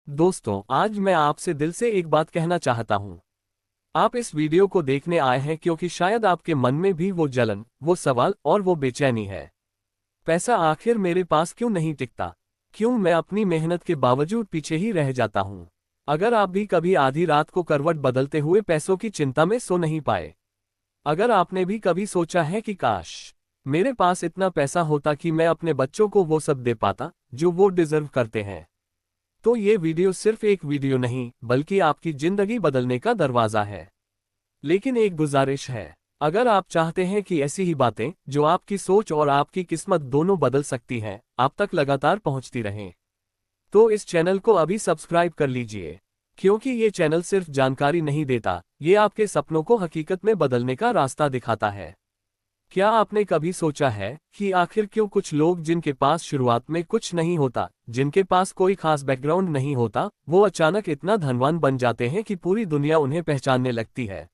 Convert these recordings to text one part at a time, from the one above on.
दोस्तों, आज मैं आपसे दिल से एक बात कहना चाहता हूँ। आप इस वीडियो को देखने आए हैं क्योंकि शायद आपके मन में भी वो जलन, वो सवाल और वो बेचैनी है। पैसा आखिर मेरे पास क्यों नहीं टिकता? क्यों मैं अपनी मेहनत के बावजूद पीछे ही रह जाता हूँ? अगर आप भी कभी आधी रात को करवट बदलते हुए पैसों की चिंता में सो नहीं पाए, अगर आपने भी कभी सोचा है कि काश मेरे पास इतना पैसा होता कि मैं अपने बच्चों को वो सब दे पाता जो वो डिजर्व करते हैं, तो ये वीडियो सिर्फ एक वीडियो नहीं बल्कि आपकी जिंदगी बदलने का दरवाजा है। लेकिन एक गुजारिश है, अगर आप चाहते हैं कि ऐसी ही बातें जो आपकी सोच और आपकी किस्मत दोनों बदल सकती हैं, आप तक लगातार पहुंचती रहें, तो इस चैनल को अभी सब्सक्राइब कर लीजिए। क्योंकि ये चैनल सिर्फ जानकारी नहीं देता, ये आपके सपनों को हकीकत में बदलने का रास्ता दिखाता है। क्या आपने कभी सोचा है कि आखिर क्यों कुछ लोग जिनके पास शुरुआत में कुछ नहीं होता, जिनके पास कोई खास बैकग्राउंड नहीं होता, वो अचानक इतना धनवान बन जाते हैं कि पूरी दुनिया उन्हें पहचानने लगती है?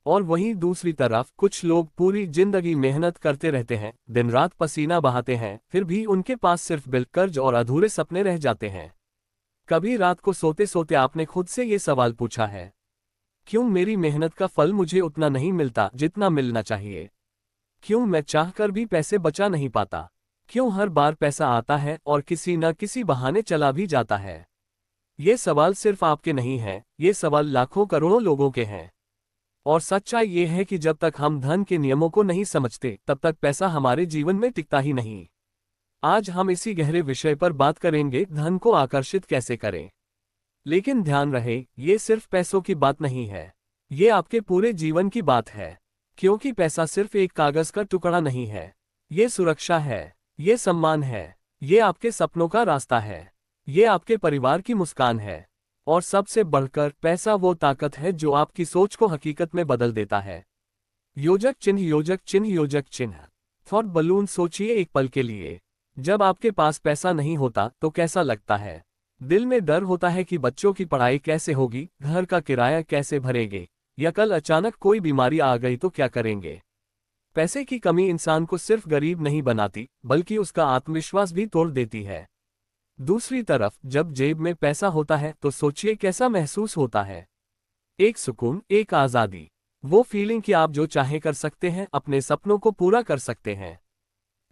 और वहीं दूसरी तरफ कुछ लोग पूरी जिंदगी मेहनत करते रहते हैं, दिन रात पसीना बहाते हैं, फिर भी उनके पास सिर्फ बिल, कर्ज और अधूरे सपने रह जाते हैं। कभी रात को सोते सोते आपने खुद से ये सवाल पूछा है, क्यों मेरी मेहनत का फल मुझे उतना नहीं मिलता जितना मिलना चाहिए? क्यों मैं चाहकर भी पैसे बचा नहीं पाता? क्यों हर बार पैसा आता है और किसी न किसी बहाने चला भी जाता है? ये सवाल सिर्फ आपके नहीं हैं, ये सवाल लाखों करोड़ों लोगों के हैं। और सच्चाई ये है कि जब तक हम धन के नियमों को नहीं समझते, तब तक पैसा हमारे जीवन में टिकता ही नहीं। आज हम इसी गहरे विषय पर बात करेंगे, धन को आकर्षित कैसे करें। लेकिन ध्यान रहे, ये सिर्फ पैसों की बात नहीं है, ये आपके पूरे जीवन की बात है। क्योंकि पैसा सिर्फ एक कागज का टुकड़ा नहीं है, ये सुरक्षा है, ये सम्मान है, ये आपके सपनों का रास्ता है, ये आपके परिवार की मुस्कान है। और सबसे बढ़कर, पैसा वो ताकत है जो आपकी सोच को हकीकत में बदल देता है। योजक चिन्ह, योजक चिन्ह, योजक चिन्ह। Thought balloon. सोचिए एक पल के लिए, जब आपके पास पैसा नहीं होता तो कैसा लगता है? दिल में डर होता है कि बच्चों की पढ़ाई कैसे होगी, घर का किराया कैसे भरेंगे, या कल अचानक कोई बीमारी आ गई तो क्या करेंगे? पैसे की कमी इंसान को सिर्फ गरीब नहीं बनाती, बल्कि उसका आत्मविश्वास भी तोड़ देती है। दूसरी तरफ जब जेब में पैसा होता है तो सोचिए कैसा महसूस होता है। एक सुकून, एक आज़ादी, वो फीलिंग कि आप जो चाहे कर सकते हैं, अपने सपनों को पूरा कर सकते हैं।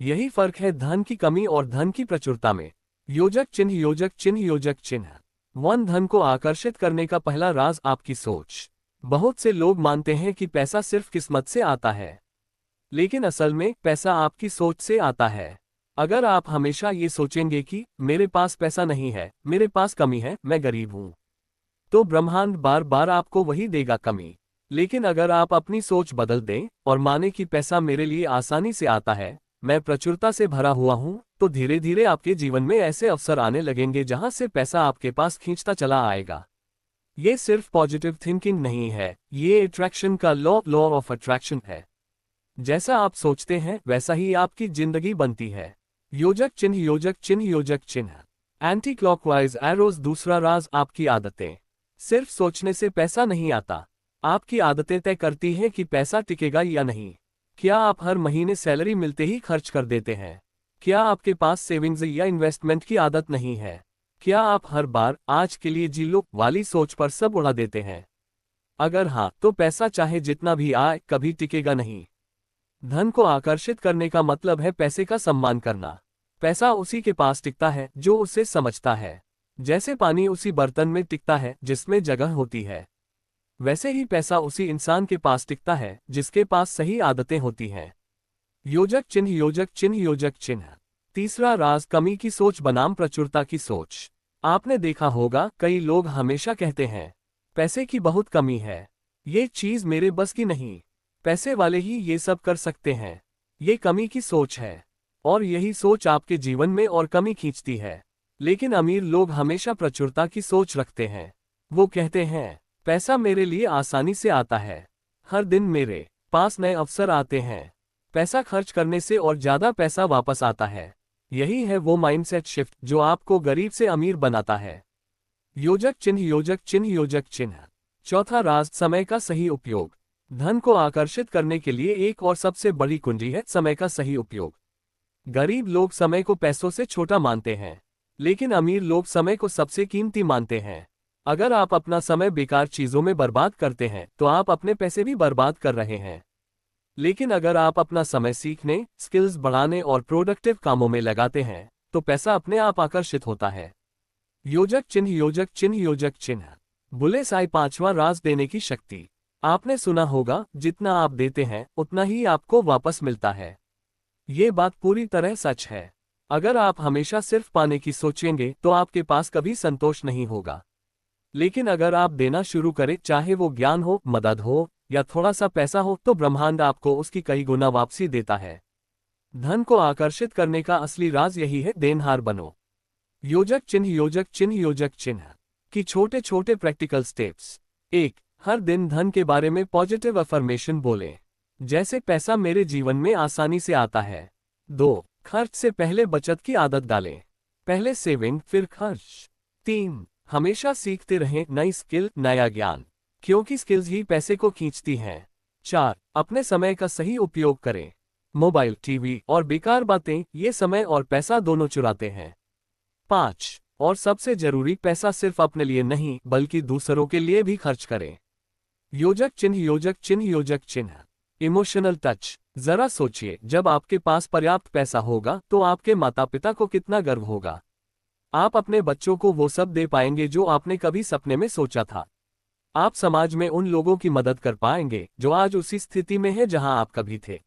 यही फर्क है धन की कमी और धन की प्रचुरता में। योजक चिन्ह, योजक चिन्ह, योजक चिन्ह। वन। धन को आकर्षित करने का पहला राज आपकी सोच। बहुत से लोग मानते हैं कि पैसा सिर्फ किस्मत से आता है, लेकिन असल में पैसा आपकी सोच से आता है। अगर आप हमेशा ये सोचेंगे कि मेरे पास पैसा नहीं है, मेरे पास कमी है, मैं गरीब हूं, तो ब्रह्मांड बार बार आपको वही देगा, कमी। लेकिन अगर आप अपनी सोच बदल दें और माने कि पैसा मेरे लिए आसानी से आता है, मैं प्रचुरता से भरा हुआ हूं, तो धीरे धीरे आपके जीवन में ऐसे अवसर आने लगेंगे जहां से पैसा आपके पास खींचता चला आएगा। ये सिर्फ पॉजिटिव थिंकिंग नहीं है, ये अट्रैक्शन का लॉ ऑफ अट्रैक्शन है। जैसा आप सोचते हैं वैसा ही आपकी जिंदगी बनती है। योजक चिन्ह, योजक चिन्ह, योजक चिन्ह। Anti clockwise arrows. दूसरा राज आपकी आदतें। सिर्फ सोचने से पैसा नहीं आता, आपकी आदतें तय करती हैं कि पैसा टिकेगा या नहीं। क्या आप हर महीने सैलरी मिलते ही खर्च कर देते हैं? क्या आपके पास सेविंग्स या इन्वेस्टमेंट की आदत नहीं है? क्या आप हर बार आज के लिए जी लो वाली सोच पर सब उड़ा देते हैं? अगर हाँ, तो पैसा चाहे जितना भी आए, कभी टिकेगा नहीं। धन को आकर्षित करने का मतलब है पैसे का सम्मान करना। पैसा उसी के पास टिकता है जो उसे समझता है। जैसे पानी उसी बर्तन में टिकता है जिसमें जगह होती है, वैसे ही पैसा उसी इंसान के पास टिकता है जिसके पास सही आदतें होती हैं। योजक चिन्ह, योजक चिन्ह, योजक चिन्ह। तीसरा राज कमी की सोच बनाम प्रचुरता की सोच। आपने देखा होगा, कई लोग हमेशा कहते हैं पैसे की बहुत कमी है, ये चीज मेरे बस की नहीं, पैसे वाले ही ये सब कर सकते हैं। ये कमी की सोच है, और यही सोच आपके जीवन में और कमी खींचती है। लेकिन अमीर लोग हमेशा प्रचुरता की सोच रखते हैं। वो कहते हैं पैसा मेरे लिए आसानी से आता है, हर दिन मेरे पास नए अवसर आते हैं, पैसा खर्च करने से और ज्यादा पैसा वापस आता है। यही है वो माइंडसेट शिफ्ट जो आपको गरीब से अमीर बनाता है। योजक चिन्ह, योजक चिन्ह, योजक चिन्ह। चौथा राज समय का सही उपयोग। धन को आकर्षित करने के लिए एक और सबसे बड़ी कुंजी है समय का सही उपयोग। गरीब लोग समय को पैसों से छोटा मानते हैं, लेकिन अमीर लोग समय को सबसे कीमती मानते हैं। अगर आप अपना समय बेकार चीजों में बर्बाद करते हैं तो आप अपने पैसे भी बर्बाद कर रहे हैं। लेकिन अगर आप अपना समय सीखने, स्किल्स बढ़ाने और प्रोडक्टिव कामों में लगाते हैं तो पैसा अपने आप आकर्षित होता है। योजक चिन्ह, योजक चिन्ह, योजक चिन्ह। बुलेस आई, पांचवा राज, देने की शक्ति। आपने सुना होगा, जितना आप देते हैं उतना ही आपको वापस मिलता है। ये बात पूरी तरह सच है। अगर आप हमेशा सिर्फ पाने की सोचेंगे तो आपके पास कभी संतोष नहीं होगा। लेकिन अगर आप देना शुरू करें, चाहे वो ज्ञान हो, मदद हो या थोड़ा सा पैसा हो, तो ब्रह्मांड आपको उसकी कई गुना वापसी देता है। धन को आकर्षित करने का असली राज यही है, देनहार बनो। योजक चिन्ह, योजक चिन्ह, योजक चिन्ह की छोटे छोटे प्रैक्टिकल स्टेप्स। 1. हर दिन धन के बारे में पॉजिटिव अफर्मेशन बोलें, जैसे पैसा मेरे जीवन में आसानी से आता है। 2. खर्च से पहले बचत की आदत डालें, पहले सेविंग फिर खर्च। 3. हमेशा सीखते रहें, नई स्किल, नया ज्ञान, क्योंकि स्किल्स ही पैसे को खींचती हैं। 4. अपने समय का सही उपयोग करें, मोबाइल, टीवी और बेकार बातें ये समय और पैसा दोनों चुराते हैं। 5. और सबसे जरूरी, पैसा सिर्फ अपने लिए नहीं बल्कि दूसरों के लिए भी खर्च करें। योजक चिन्ह, योजक चिन्ह, योजक चिन्ह। Emotional touch. जरा सोचिए, जब आपके पास पर्याप्त पैसा होगा तो आपके माता पिता को कितना गर्व होगा। आप अपने बच्चों को वो सब दे पाएंगे जो आपने कभी सपने में सोचा था। आप समाज में उन लोगों की मदद कर पाएंगे जो आज उसी स्थिति में है जहां आप कभी थे।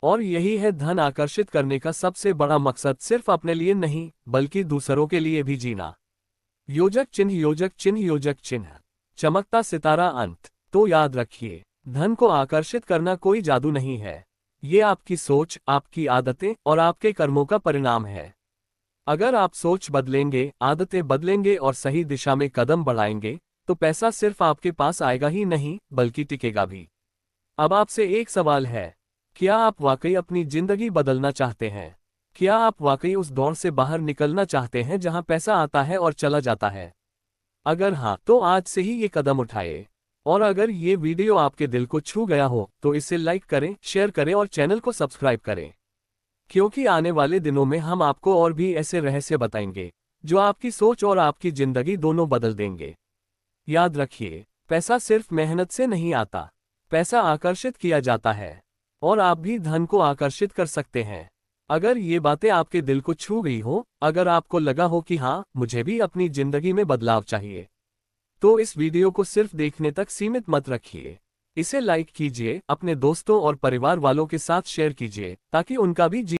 और यही है धन आकर्षित करने का सबसे बड़ा मकसद, सिर्फ अपने लिए नहीं बल्कि दूसरों के लिए भी जीना। योजक चिन्ह, योजक चिन्ह, योजक चिन्ह। चमकता सितारा अंत। तो याद रखिए, धन को आकर्षित करना कोई जादू नहीं है। ये आपकी सोच, आपकी आदतें और आपके कर्मों का परिणाम है। अगर आप सोच बदलेंगे, आदतें बदलेंगे और सही दिशा में कदम बढ़ाएंगे तो पैसा सिर्फ आपके पास आएगा ही नहीं बल्कि टिकेगा भी। अब आपसे एक सवाल है, क्या आप वाकई अपनी जिंदगी बदलना चाहते हैं? क्या आप वाकई उस दौर से बाहर निकलना चाहते हैं जहां पैसा आता है और चला जाता है? अगर हाँ, तो आज से ही ये कदम उठाएं। और अगर ये वीडियो आपके दिल को छू गया हो तो इसे लाइक करें, शेयर करें और चैनल को सब्सक्राइब करें, क्योंकि आने वाले दिनों में हम आपको और भी ऐसे रहस्य बताएंगे जो आपकी सोच और आपकी जिंदगी दोनों बदल देंगे। याद रखिए, पैसा सिर्फ मेहनत से नहीं आता, पैसा आकर्षित किया जाता है और आप भी धन को आकर्षित कर सकते हैं। अगर ये बातें आपके दिल को छू गई हो, अगर आपको लगा हो कि हाँ, मुझे भी अपनी जिंदगी में बदलाव चाहिए, तो इस वीडियो को सिर्फ देखने तक सीमित मत रखिए। इसे लाइक कीजिए, अपने दोस्तों और परिवार वालों के साथ शेयर कीजिए ताकि उनका भी